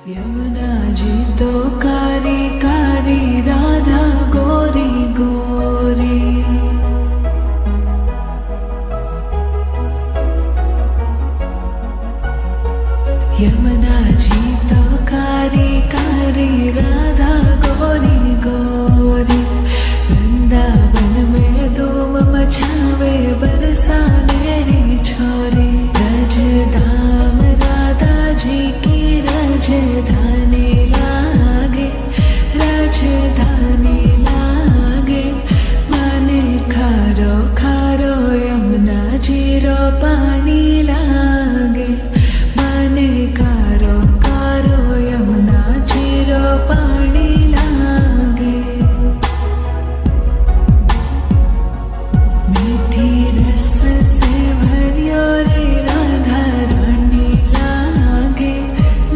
यमुना जी तो कारी कारी, राधा गोरी गोरी। यमुना जी तो कारी कारी, राधा गोरी गोरी। वृंदावन में धूम मचावे, बरसाने छोरी। रजधाम राधा जी की राजधानी लागे, राजधानी लागे। माने खारो खारो, यमुना जी रो पानी लागे। माने खारो खारो, यमुना जी रो पानी लागे। मीठी रस से भरियो रे, राधा रानी लागे,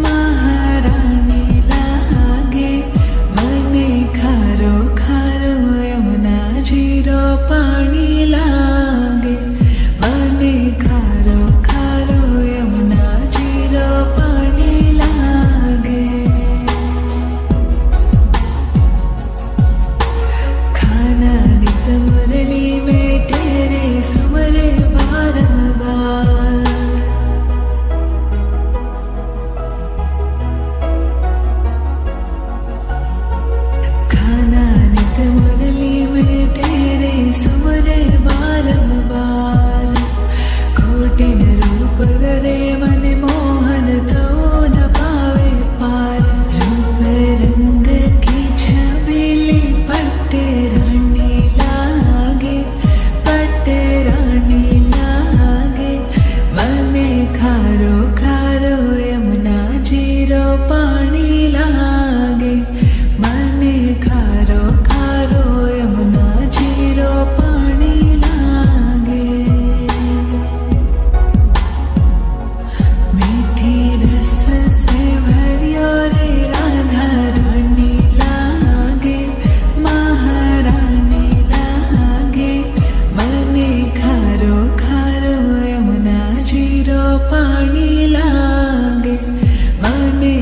महारानी लागे। मने खारो खारो, यमुना जी रो पानी लागे। मने खारो खारो, यमुना जी रो पानी लागे। खाना नित मुरली में तेरे, सुमरे बारंबार। खाना नित मुरली में तेरे, सुमरे बारंबार। कोटिन रूप धरे मन मोहन, तो न पावे पार। रूप रंग की छबीली, पट्टे रानी लागे, पट्टे रानी लागे। मने खारो खारो, यमुना जी रो पानी लागे। मने खारो खारो, यमुना जी रो पानी लागे। मीठी रस से भरियो रे, राधा रानी लागे, महारानी लागे। मने खारो खारो, यमुना जी रो पानी लागे। मने